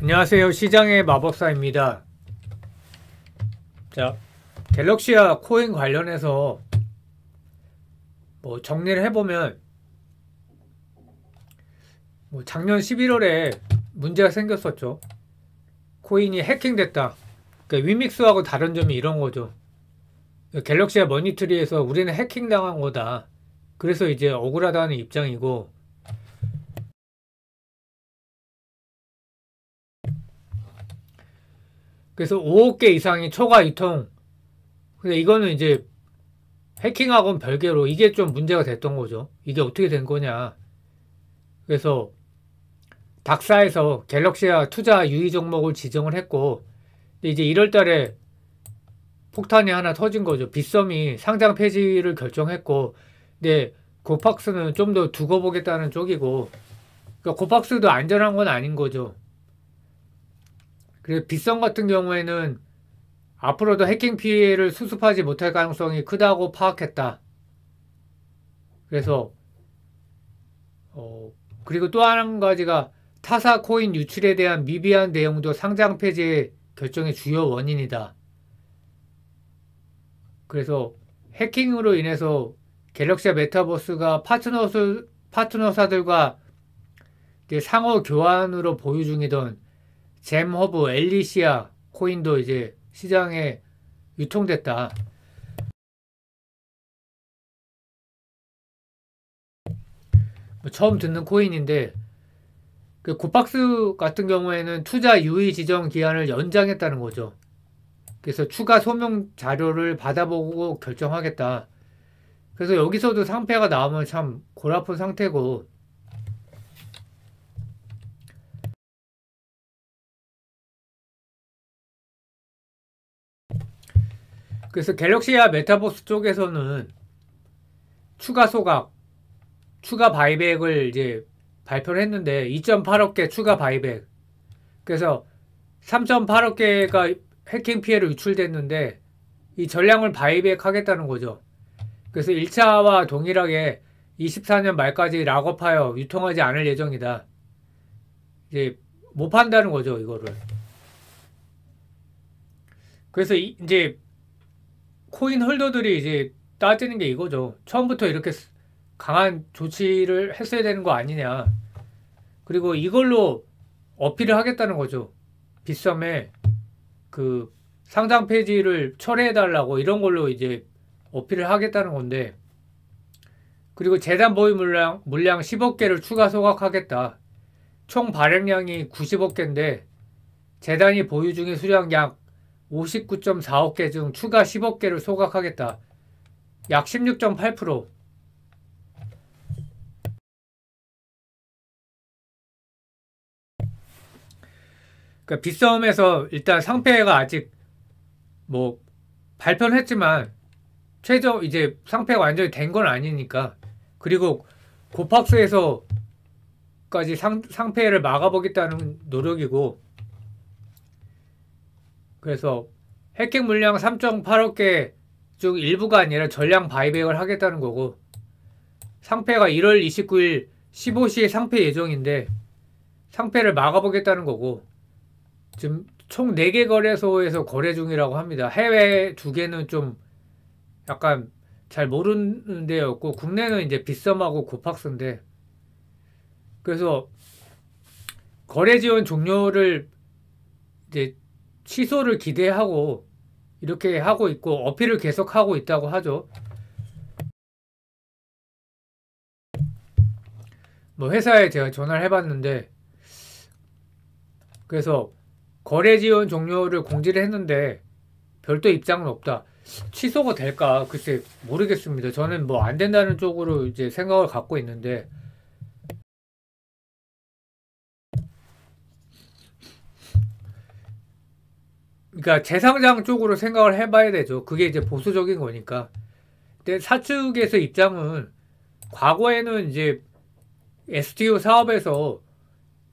안녕하세요. 시장의 마법사입니다. 자, 갤럭시아 코인 관련해서 정리를 해보면 작년 11월에 문제가 생겼었죠. 코인이 해킹됐다. 그러니까 위믹스하고 다른 점이 이런 거죠. 갤럭시아 머니트리에서 우리는 해킹당한 거다. 그래서 이제 억울하다는 입장이고, 그래서 5억 개 이상이 초과 유통. 근데 이거는 이제 해킹하고는 별개로 이게 좀 문제가 됐던 거죠. 이게 어떻게 된 거냐. 그래서 닥사에서 갤럭시아 투자 유의 종목을 지정을 했고, 이제 1월 달에 폭탄이 하나 터진 거죠. 빗썸이 상장 폐지를 결정했고, 근데 고팍스는 좀 더 두고 보겠다는 쪽이고, 그러니까 고팍스도 안전한 건 아닌 거죠. 그래서 빗썸 같은 경우에는 앞으로도 해킹 피해를 수습하지 못할 가능성이 크다고 파악했다. 그래서 그리고 또 한 가지가 타사 코인 유출에 대한 미비한 내용도 상장 폐지의 결정의 주요 원인이다. 그래서 해킹으로 인해서 갤럭시아 메타버스가 파트너사들과 상호 교환으로 보유 중이던 잼허브 엘리시아 코인도 이제 시장에 유통됐다. 처음 듣는 코인인데, 그 고팍스 같은 경우에는 투자 유의 지정 기한을 연장했다는 거죠. 그래서 추가 소명 자료를 받아보고 결정하겠다. 그래서 여기서도 상패가 나오면 참 골아픈 상태고, 그래서 갤럭시아 메타버스 쪽에서는 추가 소각, 추가 바이백을 이제 발표를 했는데 2.8억 개 추가 바이백. 그래서 3.8억 개가 해킹 피해로 유출됐는데 이 전량을 바이백 하겠다는 거죠. 그래서 1차와 동일하게 24년 말까지 락업하여 유통하지 않을 예정이다. 이제 못 판다는 거죠, 이거를. 그래서 이제 코인 홀더들이 이제 따지는 게 이거죠. 처음부터 이렇게 강한 조치를 했어야 되는 거 아니냐. 그리고 이걸로 어필을 하겠다는 거죠. 빗썸에 그 상장 폐지를 철회해달라고 이런 걸로 이제 어필을 하겠다는 건데, 그리고 재단 보유 물량 10억 개를 추가 소각하겠다. 총 발행량이 90억 개인데 재단이 보유 중인 수량 약 59.4억 개 중 추가 10억 개를 소각하겠다. 약 16.8%. 그러니까 빗썸에서 일단 상패가 아직 발표는 했지만 최저 이제 상패가 완전히 된 건 아니니까. 그리고 고팍스에서까지 상패를 막아보겠다는 노력이고, 그래서 해킹 물량 3.8억 개 중 일부가 아니라 전량 바이백을 하겠다는 거고, 상패가 1월 29일 15시에 상패 예정인데 상패를 막아보겠다는 거고, 지금 총 4개 거래소에서 거래 중이라고 합니다. 해외 2개는 좀 약간 잘 모르는 데였고, 국내는 이제 빗썸하고 고팍스인데, 그래서 거래 지원 종료를 이제 취소를 기대하고 이렇게 하고 있고 어필을 계속하고 있다고 하죠. 회사에 제가 전화를 해봤는데, 그래서 거래 지원 종료를 공지를 했는데 별도 입장은 없다. 취소가 될까? 글쎄 모르겠습니다. 저는 안 된다는 쪽으로 이제 생각을 갖고 있는데, 그러니까 재상장 쪽으로 생각을 해봐야 되죠. 그게 이제 보수적인 거니까. 근데 사측에서 입장은 과거에는 이제 STO 사업에서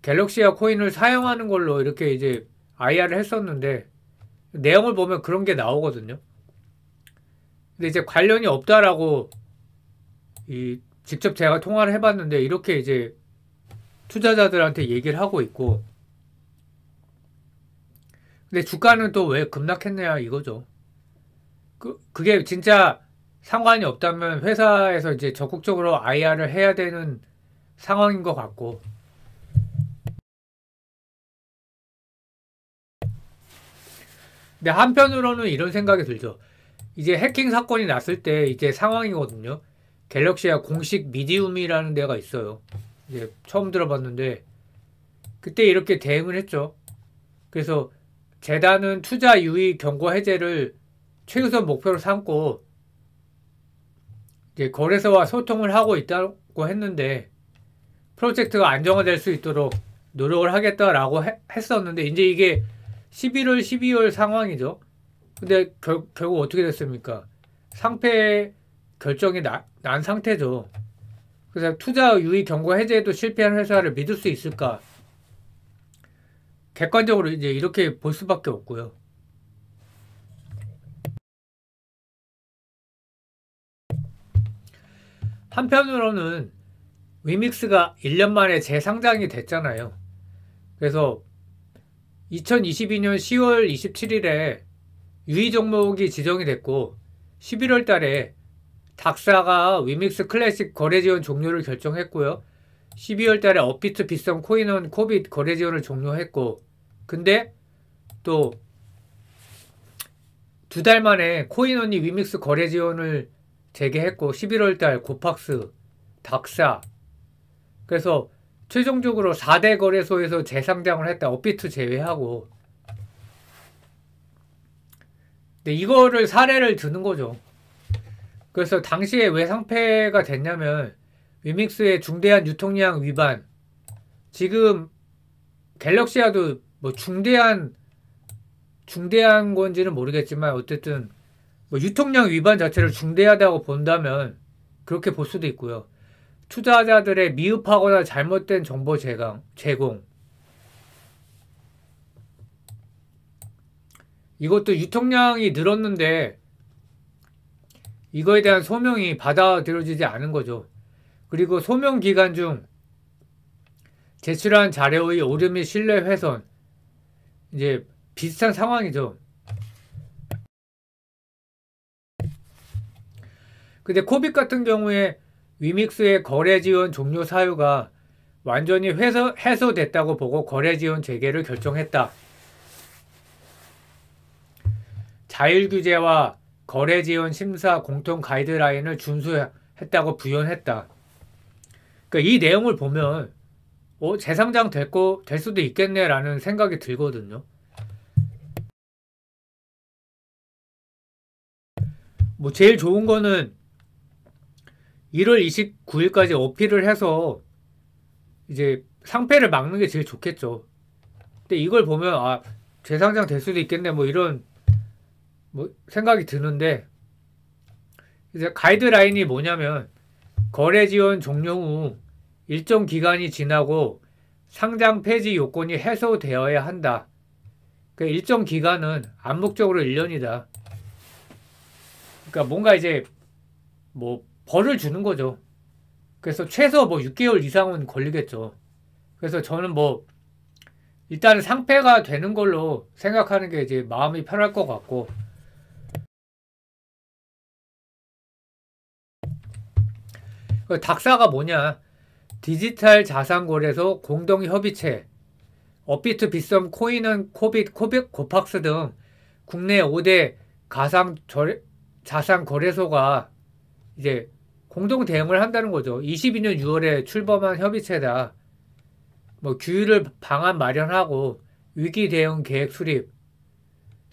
갤럭시아 코인을 사용하는 걸로 이렇게 이제 IR을 했었는데 내용을 보면 그런 게 나오거든요. 근데 이제 관련이 없다라고 직접 제가 통화를 해봤는데 이렇게 이제 투자자들한테 얘기를 하고 있고, 근데 주가는 또 왜 급락했냐 이거죠. 그게 진짜 상관이 없다면 회사에서 이제 적극적으로 IR을 해야 되는 상황인 것 같고. 근데 한편으로는 이런 생각이 들죠. 이제 해킹 사건이 났을 때 이제 상황이거든요. 갤럭시아 공식 미디움이라는 데가 있어요. 이제 처음 들어봤는데 그때 이렇게 대응을 했죠. 그래서 재단은 투자 유의 경고 해제를 최우선 목표로 삼고 이제 거래소와 소통을 하고 있다고 했는데 프로젝트가 안정화될 수 있도록 노력을 하겠다라고 했었는데 이제 이게 11월, 12월 상황이죠. 근데 결국 어떻게 됐습니까? 상패 결정이 난 상태죠. 그래서 투자 유의 경고 해제에도 실패한 회사를 믿을 수 있을까? 객관적으로 이제 이렇게 볼 수밖에 없고요. 한편으로는 위믹스가 1년 만에 재상장이 됐잖아요. 그래서 2022년 10월 27일에 유의 종목이 지정이 됐고 11월 달에 닥사가 위믹스 클래식 거래 지원 종료를 결정했고요. 12월 달에 업비트 빗썸 코인원 코빗 거래 지원을 종료했고 근데 또 2달 만에 코인원이 위믹스 거래 지원을 재개했고 11월 달 고팍스, 닥사 그래서 최종적으로 4대 거래소에서 재상장을 했다. 업비트 제외하고. 근데 이거를 사례를 드는 거죠. 그래서 당시에 왜 상폐가 됐냐면 위믹스의 중대한 유통량 위반 지금 갤럭시아도 뭐 중대한 건지는 모르겠지만 어쨌든 뭐 유통량 위반 자체를 중대하다고 본다면 그렇게 볼 수도 있고요. 투자자들의 미흡하거나 잘못된 정보 제공 이것도 유통량이 늘었는데 이거에 대한 소명이 받아들여지지 않은 거죠. 그리고 소명 기간 중 제출한 자료의 오류 및 신뢰 훼손 이제 비슷한 상황이죠. 근데 코빗 같은 경우에 위믹스의 거래 지원 종료 사유가 완전히 해소됐다고 보고 거래 지원 재개를 결정했다. 자율 규제와 거래 지원 심사 공통 가이드라인을 준수했다고 부연했다. 그러니까 이 내용을 보면 재상장 될 수도 있겠네라는 생각이 들거든요. 뭐 제일 좋은 거는 1월 29일까지 어필을 해서 이제 상패를 막는 게 제일 좋겠죠. 근데 이걸 보면 재상장 될 수도 있겠네 뭐 이런 뭐 생각이 드는데 이제 가이드라인이 뭐냐면 거래 지원 종료 후 일정 기간이 지나고 상장 폐지 요건이 해소되어야 한다. 그 일정 기간은 암묵적으로 1년이다. 그러니까 뭔가 이제 뭐 벌을 주는 거죠. 그래서 최소 뭐 6개월 이상은 걸리겠죠. 그래서 저는 뭐 일단은 상패가 되는 걸로 생각하는 게 이제 마음이 편할 것 같고 닥사가 뭐냐 디지털 자산거래소 공동협의체 업비트 빗썸 코인은 코빗 고팍스 등 국내 5대 자산거래소가 이제 공동 대응을 한다는 거죠. 22년 6월에 출범한 협의체다. 뭐 규율을 방안 마련하고 위기 대응 계획 수립,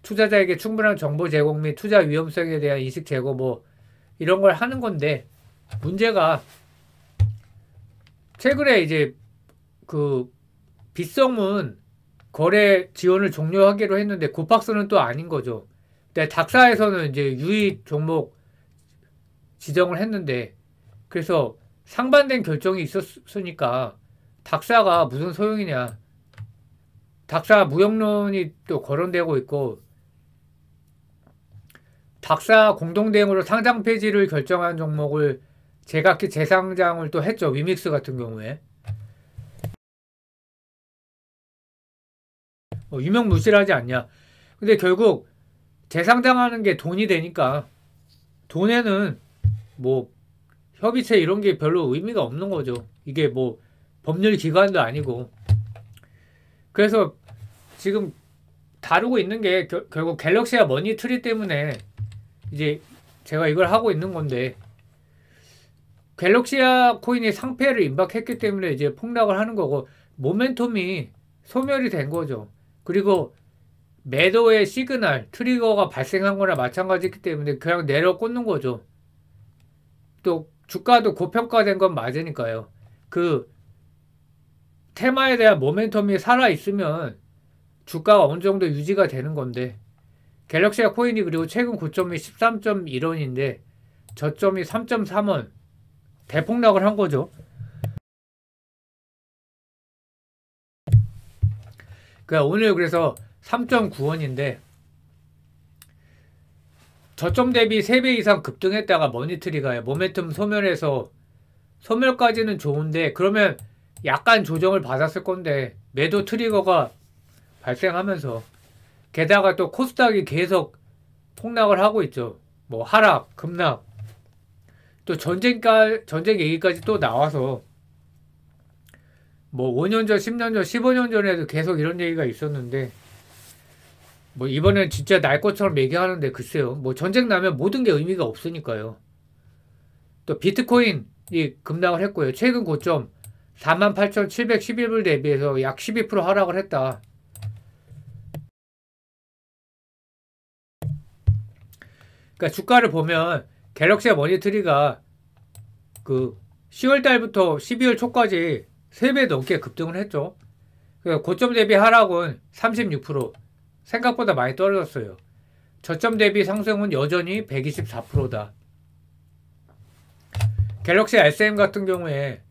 투자자에게 충분한 정보 제공 및 투자 위험성에 대한 인식 제고 뭐 이런 걸 하는 건데 문제가 최근에 이제 그 빗썸은 거래 지원을 종료하기로 했는데 고팍스는 또 아닌 거죠. 근데 닥사에서는 이제 유의 종목 지정을 했는데 그래서 상반된 결정이 있었으니까 닥사가 무슨 소용이냐. 닥사 무역론이 또 거론되고 있고 닥사 공동대응으로 상장 폐지를 결정한 종목을 제각기 재상장을 또 했죠. 위믹스 같은 경우에. 유명무실하지 않냐. 근데 결국 재상장하는 게 돈이 되니까 돈에는 뭐 협의체 이런 게 별로 의미가 없는 거죠. 이게 뭐 법률 기관도 아니고. 그래서 지금 다루고 있는 게 결국 갤럭시와 머니트리 때문에 이제 제가 이걸 하고 있는 건데, 갤럭시아 코인이 상패를 임박했기 때문에 이제 폭락을 하는 거고, 모멘텀이 소멸이 된 거죠. 그리고 매도의 시그널, 트리거가 발생한 거나 마찬가지이기 때문에 그냥 내려 꽂는 거죠. 또 주가도 고평가된 건 맞으니까요. 그 테마에 대한 모멘텀이 살아있으면 주가가 어느 정도 유지가 되는 건데, 갤럭시아 코인이 그리고 최근 고점이 13.1원인데 저점이 3.3원 대폭락을 한 거죠. 그러니까 오늘 그래서 3.9원인데 저점 대비 3배 이상 급등했다가 머니트리가 모멘텀 소멸해서, 소멸까지는 좋은데 그러면 약간 조정을 받았을 건데 매도 트리거가 발생하면서, 게다가 또 코스닥이 계속 폭락을 하고 있죠. 뭐 하락, 급락, 또 전쟁 얘기까지 또 나와서, 뭐 5년 전, 10년 전, 15년 전에도 계속 이런 얘기가 있었는데, 뭐 이번엔 진짜 날 것처럼 얘기하는데 글쎄요. 뭐 전쟁 나면 모든 게 의미가 없으니까요. 또 비트코인이 급락을 했고요. 최근 고점 48,711불 대비해서 약 12% 하락을 했다. 그러니까 주가를 보면 갤럭시와 머니트리가 그 10월 달부터 12월 초까지 3배 넘게 급등을 했죠. 고점 대비 하락은 36%, 생각보다 많이 떨어졌어요. 저점 대비 상승은 여전히 124%다. 갤럭시 SM 같은 경우에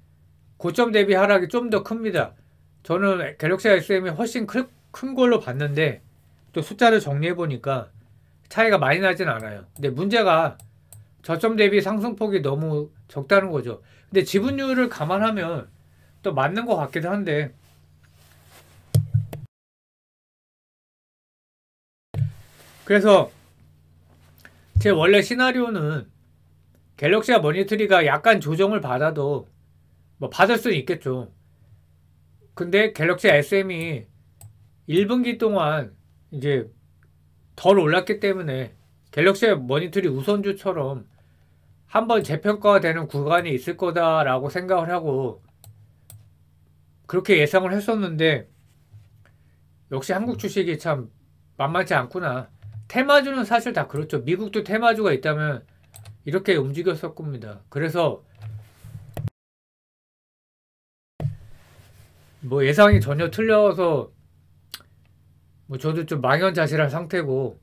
고점 대비 하락이 좀 더 큽니다. 저는 갤럭시 SM이 훨씬 큰 걸로 봤는데 또 숫자를 정리해 보니까 차이가 많이 나진 않아요. 근데 문제가 저점 대비 상승폭이 너무 적다는 거죠. 근데 지분율을 감안하면 또 맞는 것 같기도 한데, 그래서 제 원래 시나리오는 갤럭시와 머니트리가 약간 조정을 받아도 뭐 받을 수는 있겠죠. 근데 갤럭시 SM이 1분기 동안 이제 덜 올랐기 때문에 갤럭시 머니터리 우선주처럼 한번 재평가가 되는 구간이 있을 거다라고 생각을 하고 그렇게 예상을 했었는데, 역시 한국 주식이 참 만만치 않구나. 테마주는 사실 다 그렇죠. 미국도 테마주가 있다면 이렇게 움직였을 겁니다. 그래서 뭐 예상이 전혀 틀려서 뭐 저도 좀 망연자실한 상태고,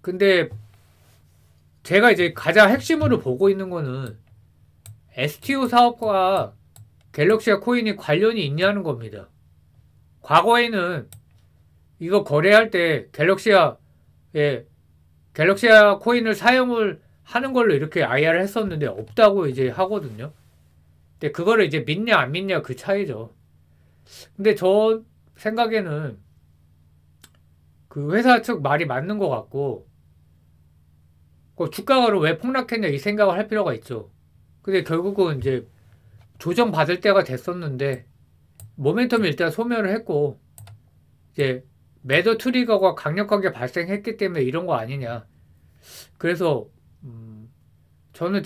근데 제가 이제 가장 핵심으로 보고 있는 거는 STO 사업과 갤럭시아 코인이 관련이 있냐는 겁니다. 과거에는 이거 거래할 때 갤럭시아 코인을 사용을 하는 걸로 이렇게 IR을 했었는데 없다고 이제 하거든요. 근데 그거를 이제 믿냐 안 믿냐 그 차이죠. 근데 저 생각에는 그 회사 측 말이 맞는 것 같고, 그 주가가 왜 폭락했냐 이 생각을 할 필요가 있죠. 근데 결국은 이제 조정 받을 때가 됐었는데 모멘텀이 일단 소멸을 했고, 이제 매도 트리거가 강력하게 발생했기 때문에 이런 거 아니냐. 그래서 저는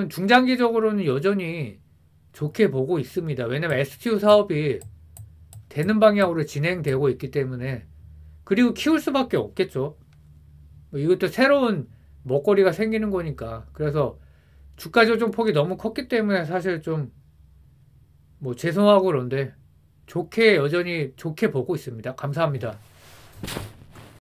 중장기적으로는 여전히 좋게 보고 있습니다. 왜냐면 STO 사업이 되는 방향으로 진행되고 있기 때문에. 그리고 키울 수밖에 없겠죠. 이것도 새로운 먹거리가 생기는 거니까. 그래서 주가 조정 폭이 너무 컸기 때문에 사실 좀 뭐 죄송하고 그런데 여전히 좋게 보고 있습니다. 감사합니다.